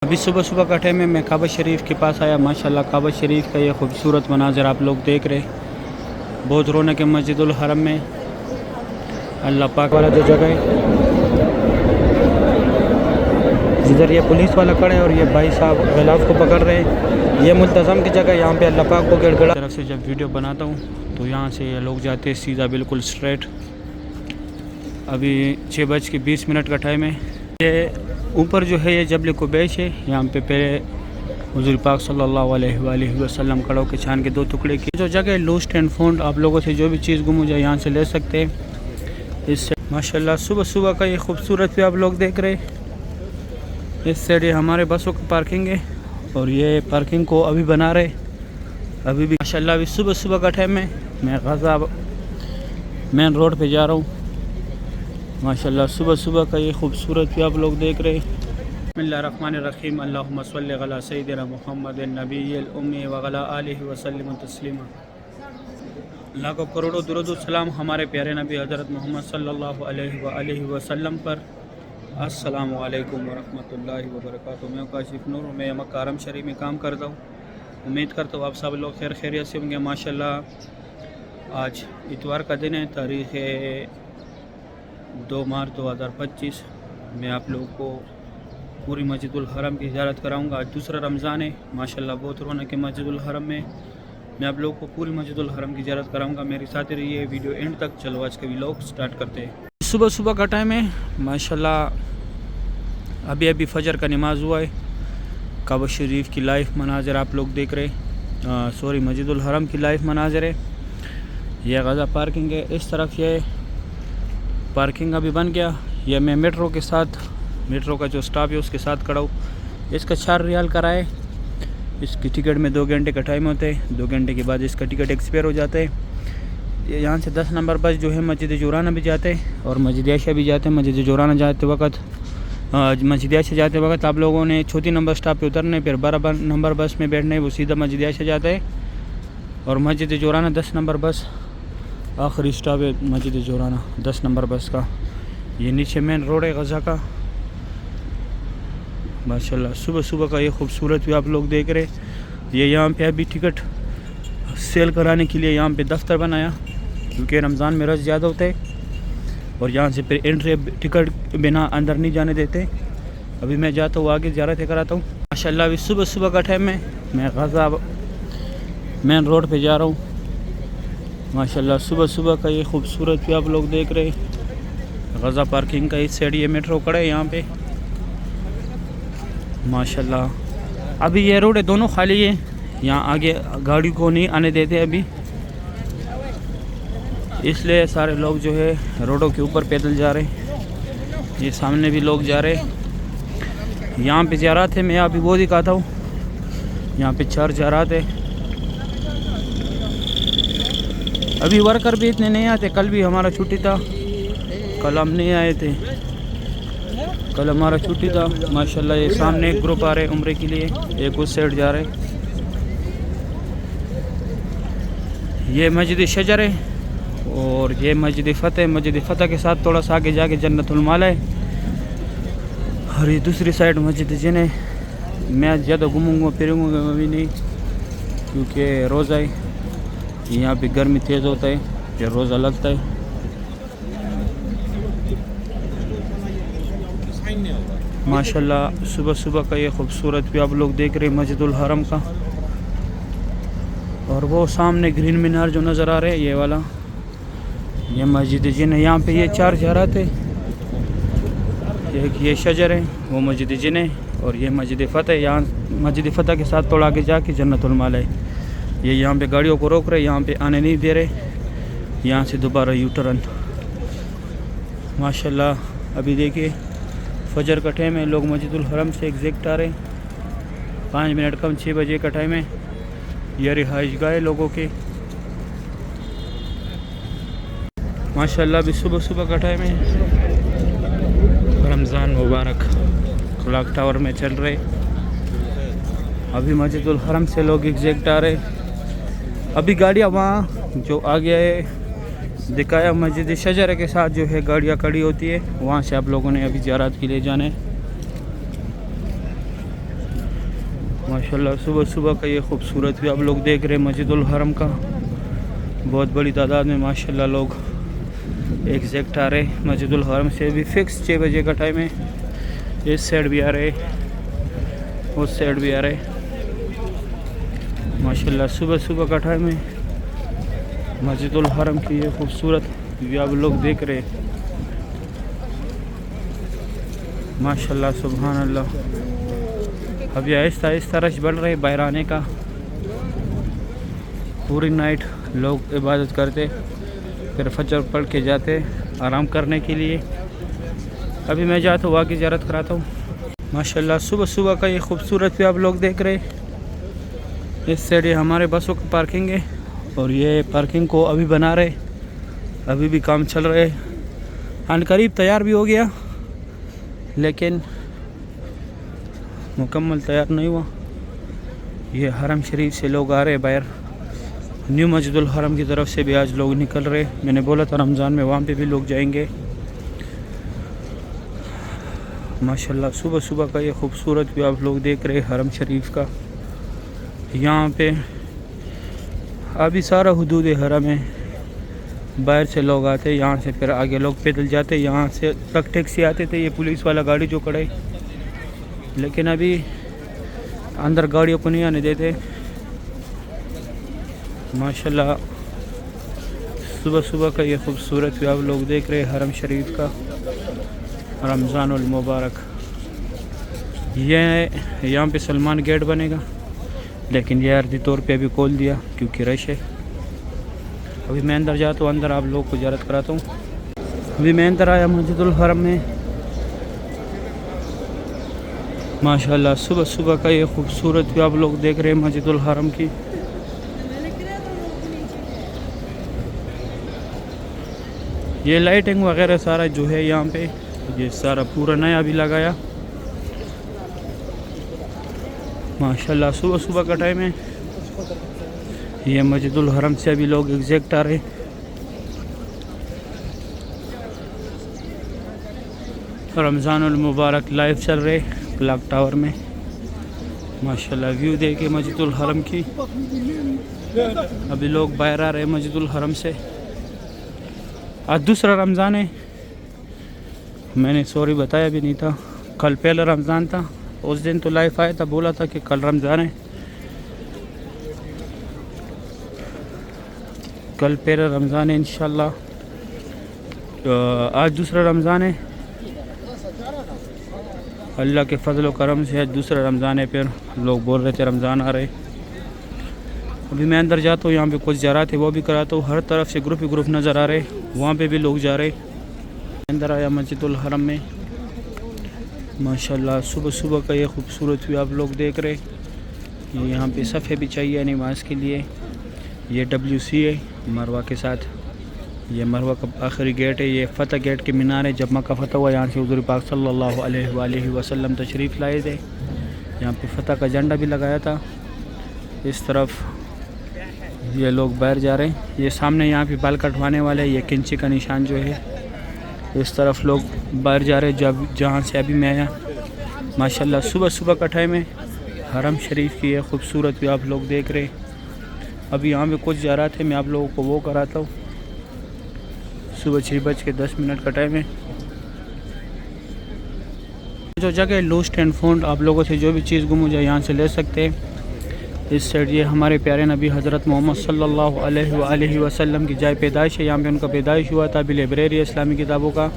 अभी सुबह सुबह का टाइम है। मैं काबा शरीफ के पास आया। माशाल्लाह काबा शरीफ का ये खूबसूरत मनाज़र आप लोग देख रहे। बहुत रौनक है मस्जिदुल हरम में। अल्लाह पाक वाला जो जगह है, जिधर ये पुलिस वाला खड़ा है और ये भाई साहब गिलाफ को पकड़ रहे हैं, ये मुल्तज़म की जगह। यहाँ पे अल्लाह पाक को गिड़गड़ा तरफ से जब वीडियो बनाता हूँ तो यहाँ से ये लोग जाते हैं सीधा बिल्कुल स्ट्रेट। अभी 6:20 का टाइम है। ये ऊपर जो है ये जबल कुबैश है। यहाँ पे पहले हुज़ूर पाक सल्लल्लाहु अलैहि वसल्लम खड़ों के छान के 2 टुकड़े की जो जगह लूस्ट एंड फाउंड। आप लोगों से जो भी चीज़ गुम हो जाए यहाँ से ले सकते हैं। इससे माशाल्लाह सुबह सुबह का ये खूबसूरत भी आप लोग देख रहे। इस साइड ये हमारे बसों की पार्किंग है और ये पार्किंग को अभी बना रहे। अभी भी माशाल्लाह अभी सुबह सुबह का टाइम है। मैं गाज़ा मेन रोड पे जा रहा हूँ। माशाल्लाह सुबह सुबह का ये खूबसूरत भी आप लोग देख रहे। बिस्मिल्लाहिर्रहमानिर्रहीम। अल्लाहुम्मा सल्लि अला सय्यिदिना मुहम्मदिन नबिय्यिल उम्मी व अला आलिहि व सल्लिम तस्लीमा। लाखों करोड़ों दुरूद सलाम हमारे प्यारे नबी हज़रत मोहम्मद सल्लल्लाहु अलैहि वसल्लम पर। अस्सलामु अलैकुम व रहमतुल्लाहि व बरकातुहू। मैं काशिफ नूर, मैं मक्का हरम शरीफ में काम करता हूँ। उम्मीद करता हूँ आप सब लोग खैर खैरियत से होंगे। माशाल्लाह आज इतवार का दिन है, तारीख़ 2 मार्च 2025। मैं आप लोगों को पूरी मस्जिदुल हरम की ज़ियारत कराऊंगा। आज दूसरा रमज़ान है। माशाल्लाह बहुत रौनक है मस्जिदुल हरम में। मैं आप लोगों को पूरी मस्जिदुल हरम की ज़ियारत कराऊंगा। मेरे साथ रहिए वीडियो एंड तक। चलो आज का व्लॉग स्टार्ट करते हैं। सुबह सुबह का टाइम है। माशाल्लाह अभी अभी फजर का नमाज़ हुआ है। काबा शरीफ की लाइव मनाज़र आप लोग देख रहे। सॉरी मस्जिदुल हरम की लाइव मनाज़र है। यह गाज़ा पार्किंग है। इस तरफ ये पार्किंग अभी बन गया। यह मैं मेट्रो के साथ, मेट्रो का जो स्टॉप है उसके साथ खड़ा हूँ। इसका 4 रियाल कराए। इसकी टिकट में 2 घंटे का टाइम होता है। 2 घंटे के बाद इसका टिकट एक्सपायर हो जाता है। यहाँ से 10 नंबर बस जो है मस्जिद जोराना भी जाते हैं और मस्जिद आयशा भी जाते हैं। मस्जिद जोराना जाते वक्त, मस्जिद आयशा जाते वक्त आप लोगों ने 34 नंबर स्टॉप पे उतरने, फिर 12 नंबर बस में बैठने, वो सीधा मस्जिद आयशा जाता है। और मस्जिद जोराना 10 नंबर बस आखिरी स्टॉप है। मस्जिद जोराना 10 नंबर बस का। ये नीचे मेन रोड है गज़ा का। माशाल्लाह सुबह सुबह का ये खूबसूरत भी आप लोग देख रहे। ये यहाँ पे अभी टिकट सेल कराने के लिए यहाँ पे दफ्तर बनाया, क्योंकि रमज़ान में रश ज़्यादा होता है और यहाँ से फिर एंट्री टिकट बिना अंदर नहीं जाने देते। अभी मैं जाता हूँ आगे ज़ियारत कराता हूँ। माशाल्लाह अभी सुबह सुबह का टाइम है। मैं गज़ा मेन रोड पे जा रहा हूँ। माशाल्लाह सुबह सुबह का ये खूबसूरत भी आप लोग देख रहे। गज़ा पार्किंग का इस साइड ये मेट्रो खड़ा है यहाँ पे। माशाल्लाह अभी ये रोड है दोनों खाली है। यहाँ आगे गाड़ी को नहीं आने देते अभी, इसलिए सारे लोग जो है रोडों के ऊपर पैदल जा रहे। ये सामने भी लोग जा रहे। यहाँ पे ज़ियारत है। मैं अभी वो दिखाता हूँ। यहाँ पे 4 ज़ियारत है। अभी वर्कर भी इतने नहीं आते। कल भी हमारा छुट्टी था, कल हम नहीं आए थे। कल हमारा छुट्टी था। माशाल्लाह ये सामने एक ग्रुप आ रहे उम्रे के लिए, एक उस साइड जा रहे। ये मस्जिद शजर है और ये मस्जिद फ़तेह। मस्जिद फ़तेह के साथ थोड़ा सा आगे जाके जन्नतुल माला है और ये दूसरी साइड मस्जिद जिन है। मैं ज़्यादा घूमूंगा फिरूंगा अभी नहीं, क्योंकि रोज़ा है। यहाँ पे गर्मी तेज़ होता है, फिर रोज़ा लगता है। माशाल्लाह सुबह सुबह का ये खूबसूरत भी आप लोग देख रहे हैं मस्जिदुल हरम का। और वो सामने ग्रीन मीनार जो नज़र आ रहे हैं ये वाला, ये मस्जिद जिन है। यहाँ पे ये 4 ज़ियारत है। एक ये शजर है, वो मस्जिद जिन है और ये मस्जिद फ़तेह। यहाँ मस्जिद फ़तेह के साथ थोड़ा आगे जाके जन्नतुल माला है। ये यहाँ पे गाड़ियों को रोक रहे, यहाँ पे आने नहीं दे रहे। यहाँ से दोबारा यू टर्न। माशाल्लाह अभी देखिए फजर का टाइम है। लोग मस्जिदुल हरम से एग्जैक्ट आ रहे। 5 मिनट कम 6 बजे का टाइम है। यह रिहाइश गाह लोगों के। माशाल्लाह अभी सुबह सुबह का टाइम है। रमज़ान मुबारक। क्लॉक टावर में चल रहे। अभी मस्जिदुल हरम से लोग एग्जैक्ट आ रहे। अभी गाड़ियाँ वहाँ जो आगे दिखाया मस्जिद शजर के साथ जो है गाड़ियाँ खड़ी होती है, वहाँ से आप लोगों ने अभी ज़ियारत के लिए जाना है। माशाल्लाह सुबह सुबह का ये खूबसूरत भी आप लोग देख रहे हैं मस्जिदुल हरम का। बहुत बड़ी तादाद में माशाल्लाह लोग एग्जैक्ट आ रहे मस्जिदुल हरम से। भी फिक्स 6 बजे का टाइम है। इस साइड भी आ रहे, उस साइड भी आ रहे। माशाल्लाह सुबह सुबह का टाइम है। मस्जिदुल हरम की ये खूबसूरत भी आप लोग देख रहे हैं। माशाल्लाह सुभान अल्लाह। अभी आहिस्ता आहिस्ता रश बढ़ रहे बाहर आने का। पूरी नाइट लोग इबादत करते, फिर फजर पढ़ के जाते आराम करने के लिए। अभी मैं जाता हूँ, वाक़ई ज़ियारत कराता हूँ। माशाल्लाह सुबह सुबह का ये खूबसूरत भी आप लोग देख रहे। इस साइड ये हमारे बसों का पार्किंग है और ये पार्किंग को अभी बना रहे, अभी भी काम चल रहे। अन करीब तैयार भी हो गया लेकिन मुकम्मल तैयार नहीं हुआ। ये हरम शरीफ से लोग आ रहे बाहर। न्यू मस्जिदुल हरम की तरफ से भी आज लोग निकल रहे। मैंने बोला था रमज़ान में वहाँ पे भी लोग जाएंगे। माशाल्लाह सुबह सुबह का ये खूबसूरत भी आप लोग देख रहे हरम शरीफ का। यहाँ पे अभी सारा हुदूद हरम है। बाहर से लोग आते, यहाँ से फिर आगे लोग पैदल जाते। यहाँ से तक टैक्सी आते थे, ये पुलिस वाला गाड़ी जो खड़े, लेकिन अभी अंदर गाड़ियों को नहीं आने देते। माशाल्लाह सुबह सुबह का ये खूबसूरत भी आप लोग देख रहे हरम शरीफ का। रमज़ानुल मुबारक। ये यहाँ पे सलमान गेट बनेगा, लेकिन ये अर्दी तौर पे अभी खोल दिया क्योंकि रश है। अभी मैं अंदर जाता हूँ, अंदर आप लोग को ज़ियारत कराता हूँ। अभी मैं अंदर आया मस्जिदुल हरम में। माशाल्लाह सुबह सुबह का ये खूबसूरत भी आप लोग देख रहे हैं मस्जिदुल हरम की। ये लाइटिंग वगैरह सारा जो है यहाँ पे, ये सारा पूरा नया भी लगाया। माशाल्लाह सुबह सुबह का टाइम है। ये मस्जिदुल हरम से अभी लोग एग्जैक्ट आ रहे। रमज़ानुल मुबारक लाइव चल रहे क्लॉक टावर में। माशाल्लाह व्यू देखे मस्जिदुल हरम की। अभी लोग बाहर आ रहे मस्जिदुल हरम से। आज दूसरा रमज़ान है। मैंने सॉरी बताया भी नहीं था, कल पहला रमज़ान था। उस दिन तो लाइव आया था, बोला था कि कल रमज़ान है। कल पहला रमज़ान है इंशाल्लाह। आज दूसरा रमज़ान है। अल्लाह के फजल व करम से आज दूसरा रमज़ान है। फिर लोग बोल रहे थे रमज़ान आ रहे। अभी मैं अंदर जाता हूँ, यहाँ पे कुछ ज़ियारत है वो भी कराता हूँ। हर तरफ से ग्रुप ही ग्रुप नज़र आ रहे, वहाँ पे भी लोग जा रहे। अंदर आया मस्जिदुल हरम में। माशाल्लाह सुबह सुबह का ये खूबसूरत भी आप लोग देख रहे। यहाँ पे सफ़े भी चाहिए नमाज के लिए। ये WC है मरवा के साथ। ये मरवा का आखिरी गेट है। ये फ़तह गेट के मीनार है। जब मक्का फ़तह हुआ, यहाँ से हुज़ूर पाक सल्लल्लाहु अलैहि वसल्लम तशरीफ़ लाए थे। यहाँ पे फ़तह का झंडा भी लगाया था। इस तरफ ये लोग बाहर जा रहे हैं। ये सामने यहाँ पे बाल कटवाने वाले, ये कैंची का निशान जो है। इस तरफ लोग बाहर जा रहे जब जहाँ से अभी मैं आया। माशाल्लाह सुबह सुबह का टाइम है। हरम शरीफ की ये खूबसूरत भी आप लोग देख रहे। अभी यहाँ पे कुछ ज़ियारत है, मैं आप लोगों को वो कराता हूँ। सुबह 6:10 का टाइम है। जो जगह लॉस्ट एंड फाउंड, आप लोगों से जो भी चीज़ गुम हो जाए यहाँ से ले सकते हैं। इस साइड ये हमारे प्यारे नबी हज़रत मोहम्मद सल्लल्लाहु अलैहि वसल्लम की जाए पैदाइश है। यहाँ पे उनका पैदाइश हुआ था। अभी लाइब्रेरी है इस्लामी किताबों का।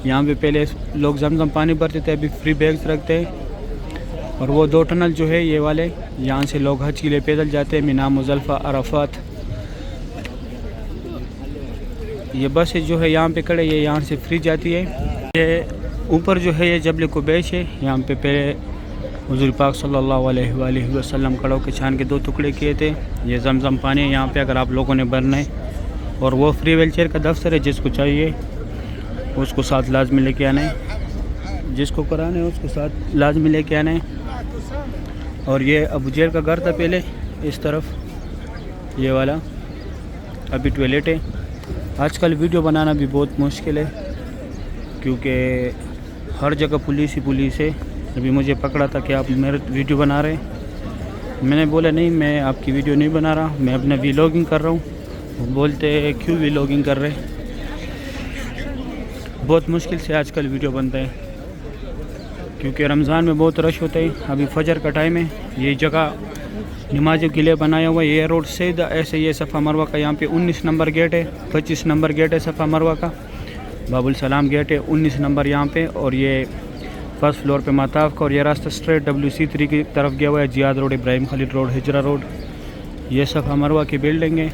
यहाँ पे पहले लोग जमजम पानी भरते थे, अभी फ्री बैग्स रखते हैं। और वो 2 टनल जो है ये वाले, यहाँ से लोग हज के लिए पैदल जाते हैं। मिना, मुज़ल्फ़ा, अरफ़ात। ये बस जो है यहाँ पे खड़े, ये यहाँ से फ्री जाती है। ये ऊपर जो है ये जबल कुबैश है। यहाँ पे पहले हुज़ूर पाक सल्लल्लाहु अलैहि वसल्लम खड़ों के छान के 2 टुकड़े किए थे। ये जमजम पानी है यहाँ पे, अगर आप लोगों ने भरना है। और वो फ्री व्हीलचेयर का दफ्तर है, जिसको चाहिए उसको साथ लाजमी लेके आना है। जिसको कराना है उसको साथ लाजमी लेके आना है। और ये अबू जहल का घर था पहले इस तरफ, ये वाला। अभी टॉयलेट है। आजकल वीडियो बनाना भी बहुत मुश्किल है क्योंकि हर जगह पुलिस ही पुलिस है। अभी मुझे पकड़ा था कि आप मेरे वीडियो बना रहे हैं। मैंने बोला नहीं, मैं आपकी वीडियो नहीं बना रहा, मैं अपना व्लॉगिंग कर रहा हूँ। बोलते क्यों व्लॉगिंग कर रहे? बहुत मुश्किल से आजकल वीडियो बनता है क्योंकि रमज़ान में बहुत रश होता है। अभी फजर का टाइम है। ये जगह नमाज़ों के लिए बनाया हुआ है। ये रोड सीधा ऐसे ये सफ़ा मरवा का यहाँ पे 19 नंबर गेट है, 25 नंबर गेट है सफ़ा मरवा का, बाबुल सलाम गेट है 19 नंबर यहाँ पे, और ये फर्स्ट फ्लोर पे माताफ का। और ये रास्ता स्ट्रेट WC3 की तरफ गया हुआ है, Ziyad Road, Ibrahim Khalil Road, Hijra Road. ये सफ़ा मरवा की बिल्डिंग है।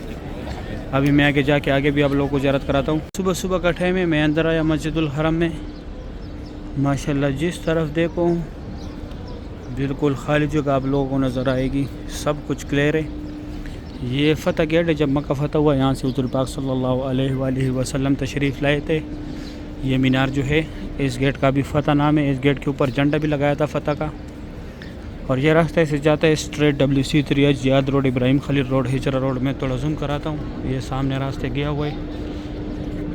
अभी मैं आगे जाके आगे भी आप लोगों को ज़ियारत कराता हूँ। सुबह सुबह का टाइम है, मैं अंदर आया मस्जिदुल हरम में। माशाल्लाह जिस तरफ देखो बिल्कुल खाली जगह आप लोगों को नज़र आएगी, सब कुछ क्लियर है। ये फ़तह गेट है, जब मक्का फ़तह हुआ यहाँ से हुज़ूर पाक सल्लल्लाहु अलैहि वसल्लम तशरीफ़ लाए थे। ये मीनार जो है इस गेट का भी फ़तह नाम है। इस गेट के ऊपर झंडा भी लगाया था फ़तह का। और ये रास्ता ऐसे जाता है straight WC3 Ziyad Road, Ibrahim Khalil Road, Hijra Road में। थोड़ा जूम कराता हूँ, ये सामने रास्ते गया हुआ है।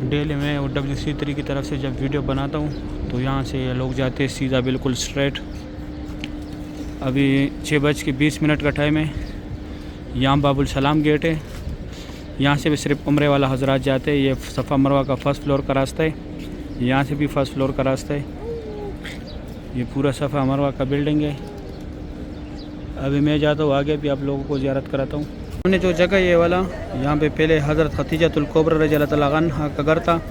डेली में और WC3 की तरफ से जब वीडियो बनाता हूँ तो यहाँ से ये लोग जाते हैं सीधा बिल्कुल स्ट्रेट। अभी 6:20 का टाइम है। यहाँ बाबुल सलाम गेट है, यहाँ से भी सिर्फ उम्रे वाला हजरात जाते हैं। ये सफ़ा मरवा का फर्स्ट फ्लोर का रास्ता है, यहाँ से भी फर्स्ट फ्लोर का रास्ता है। ये पूरा सफ़ा मरवा का बिल्डिंग है। अभी मैं जाता हूँ आगे भी आप लोगों को ज़ियारत कराता हूँ। हमने जो जगह ये वाला, यहाँ पे पहले हज़रत खदीजतुल कुबरा रज़ियल्लाहु तआला अन्हा का घर था।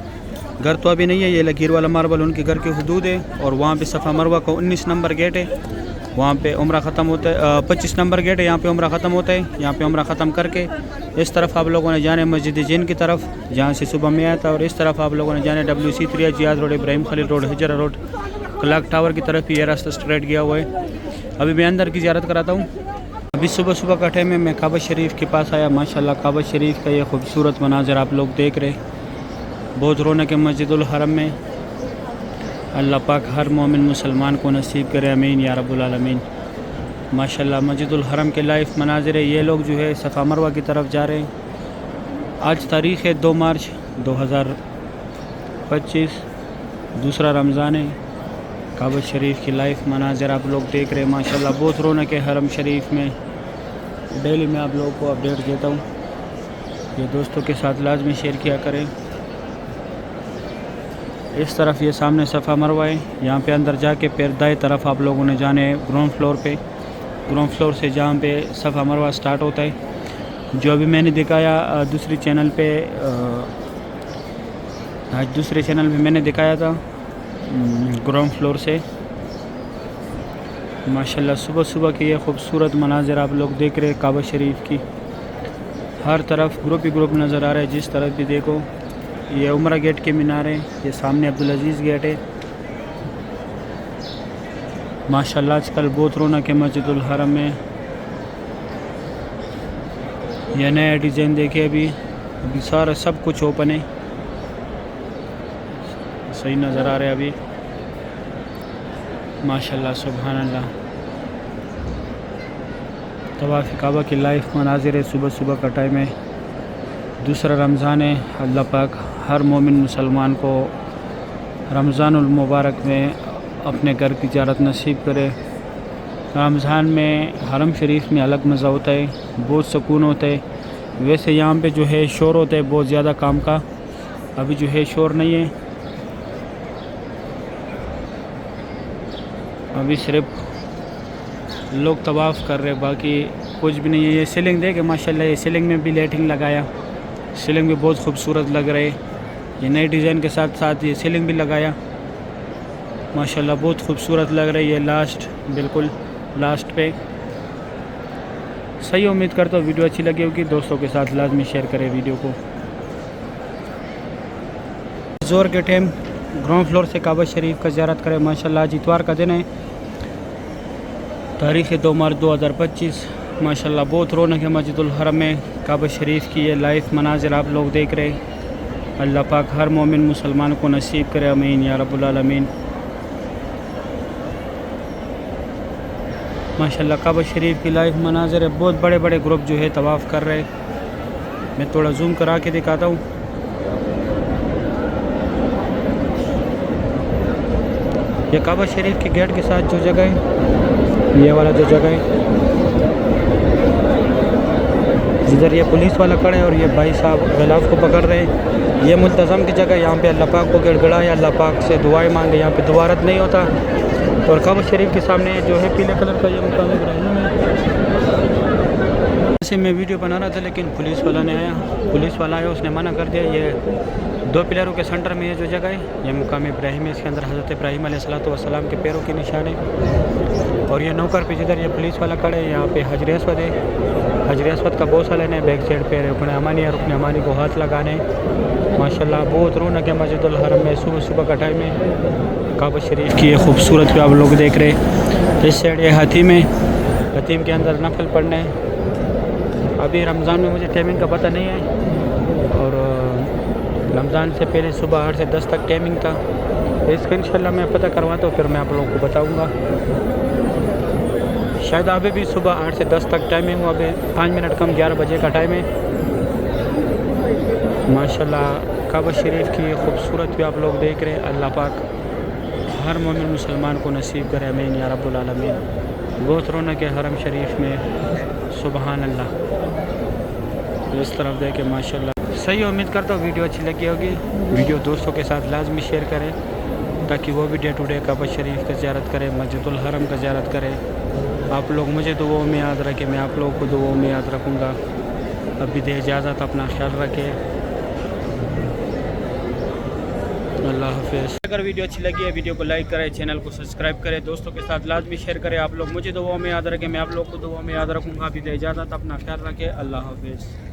घर तो अभी नहीं है, ये लकीर वाला मार्बल उनके घर की हदूद है। और वहाँ पे सफ़ा मरवा का 19 नंबर गेट है, वहाँ पे उम्रा ख़त्म होता है। 25 नंबर गेट है, यहाँ पे उम्रा ख़त्म होता है। यहाँ पे उम्रा ख़त्म करके इस तरफ आप लोगों ने जाने मस्जिद जिन की तरफ, जहाँ से सुबह में आया था। और इस तरफ आप लोगों ने जाने WC3 Ziyad Road, Ibrahim Khalil Road, Hijra Road, clock tower की तरफ ही ये रास्ता स्ट्रेट गया हुआ है। अभी मैं अंदर की ज़ियारत कराता हूँ। अभी सुबह सुबह का टाइम में मैं काबा शरीफ के पास आया। माशाल्लाह काबा शरीफ का ये खूबसूरत मनाज़र आप लोग देख रहे, बहुत रौनक है मस्जिदुल हरम में। अल्लाह पाक हर मोमिन मुसलमान को नसीब करे, आमीन या रब्बुल आलमीन। माशाल्लाह मस्जिदुल हरम के लाइव मनाज़र है। ये लोग जो है सफ़ा मरवा की तरफ जा रहे हैं। आज तारीख़ है 2 मार्च 2025, दूसरा रमज़ान है। काबा शरीफ की लाइव मनाज़र आप लोग देख रहे हैं। माशाल्लाह बहुत रौनक है हरम शरीफ में। डेली मैं आप लोगों को अपडेट देता हूँ, ये दोस्तों के साथ लाजमी शेयर किया करें। इस तरफ ये सामने सफ़ा मरवा है, यहाँ पे अंदर जाके फिर दाएं तरफ आप लोगों ने जाने ग्राउंड फ्लोर पे। ग्राउंड फ्लोर से जहाँ पे सफ़ा मरवा स्टार्ट होता है, जो अभी मैंने दिखाया दूसरी चैनल पे, आज दूसरे चैनल पे मैंने दिखाया था ग्राउंड फ्लोर से। माशाल्लाह सुबह सुबह के ये खूबसूरत मनाज़र आप लोग देख रहे हैं काबा शरीफ की। हर तरफ ग्रुप ही ग्रुप नज़र आ रहा है, जिस तरफ भी देखो। ये उमरा गेट के मीनार है, ये सामने अब्दुल अजीज़ गेट है। माशाल्लाह आजकल बहुत रौनक है मस्जिदुल हरम में। यह नया डिज़ाइन देखिए, अभी सारा सब कुछ ओपन है, सही नज़र आ रहा है अभी। माशाल्लाह सुभान अल्लाह। तवाफ़ काबा की लाइव मनाज़िर है। सुबह सुबह का टाइम है, दूसरा रमज़ान है। अल्लाह पाक हर मोमिन मुसलमान को रमज़ानुल मुबारक में अपने घर की ज़ियारत नसीब करे। रमज़ान में हरम शरीफ में अलग मज़ा होता है, बहुत सुकून होता है। वैसे यहाँ पे जो है शोर होता है बहुत ज़्यादा काम का, अभी जो है शोर नहीं है। अभी सिर्फ लोग तवाफ़ कर रहे, बाकी कुछ भी नहीं है। ये सीलिंग देखे माशाल्लाह, ये सीलिंग में भी लाइटिंग लगाया, सीलिंग भी बहुत खूबसूरत लग रहे। ये नए डिज़ाइन के साथ साथ ये सीलिंग भी लगाया, माशाल्लाह बहुत खूबसूरत लग रही है। लास्ट बिल्कुल लास्ट पे सही। उम्मीद करता हूँ वीडियो अच्छी लगी होगी, दोस्तों के साथ लाजमी शेयर करें वीडियो को। ज़ोर के टाइम ग्राउंड फ्लोर से काबा शरीफ का ज़ियारत करें। माशाल्लाह आज इतवार का दिन है, तारीख़ 2 मार्च 2025। माशाल्लाह बहुत रौनक है मस्जिदुल हरम में। काबा शरीफ की ये लाइव मनाज़िर आप लोग देख रहे हैं। अल्लाह पाक हर मोमिन मुसलमान को नसीब करे, आमीन या रब्बुल आलमीन। माशाल्लाह काबा शरीफ की लाइव मनाज़िर है। बहुत बड़े बड़े ग्रुप जो है तवाफ़ कर रहे हैं। मैं थोड़ा जूम करा के दिखाता हूँ। ये काबा शरीफ के गेट के साथ जो जगह है, ये वाला जो जगह है, जिधर ये पुलिस वाला खड़ा है और ये भाई साहब गिलाफ को पकड़ रहे हैं। ये मुल्तज़म की जगह, यहाँ पे अल्लाह पाक को गिड़गड़ाए, अल्लाह पाक से दुआएं मांगे, यहाँ पे दुआ रद्द नहीं होता। और कब्र शरीफ के सामने जो है पीले कलर का ये मुकाम इब्राहिम है। ऐसे मैं वीडियो बना रहा था लेकिन पुलिस वाला ने आया, पुलिस वाला आया, उसने मना कर दिया। ये 2 पिलरों के सेंटर में ये जो जगह है ये मुकाम इब्राहिम है। इसके अंदर हज़रत इब्राहिम अलैहिस्सलाम के पैरों के निशान है। और ये नौकर पे जिधर ये पुलिस वाला खड़े है यहाँ पे हजर अस्वद है। हजर अस्वद का बोसा लेने बैक साइड पे रुकन अमानी है, रुकन अमानी को हाथ लगाने। माशाल्लाह बहुत रौनक है मस्जिदुल हरम में। सुबह सुबह का टाइम है। काबा शरीफ की ये खूबसूरत आप लोग देख रहे हैं। इस साइड ये हतीम है, हतीम के अंदर नफल पढ़ने। अभी रमज़ान में मुझे टाइमिंग का पता नहीं है और रमज़ान से पहले सुबह 8 से 10 तक टाइमिंग था। इसका इंशाल्लाह मैं पता करवाता हूँ, फिर मैं आप लोगों को बताऊँगा। शायद अभी भी सुबह 8 से 10 तक टाइमिंग हुआ। अभी 5 मिनट कम 11 बजे का टाइम है। माशाल्लाह काबा शरीफ की खूबसूरत भी आप लोग देख रहे हैं। अल्लाह पाक हर मोमिन मुसलमान को नसीब करे, आमीन या रब्बुल आलमीन। बहुत रौनक है हरम शरीफ में, सुबहान अल्लाह। इस तरफ देखे माशाल्लाह सही। उम्मीद करता हूँ वीडियो अच्छी लगी होगी। वीडियो दोस्तों के साथ लाजमी शेयर करें ताकि वो भी डे टू डे काबा शरीफ का ज़ियारत करें, मस्जिदुल हरम का ज़ियारत करें। आप लोग मुझे दुआओं में याद रखें, मैं आप लोगों को दुआओं में याद रखूँगा। अभी दे इजाज़त, अपना ख्याल रखें। अल्लाह हाफ़िज़। अगर वीडियो अच्छी लगी है वीडियो को लाइक करें, चैनल को सब्सक्राइब करें, दोस्तों के साथ लाजमी शेयर करें। आप लोग मुझे दुआओं में याद रखें, मैं आप लोग को दुआओं में याद रखूँगा। अभी दे इजाज़त, अपना ख्याल रखें। अल्लाह हाफ़िज़।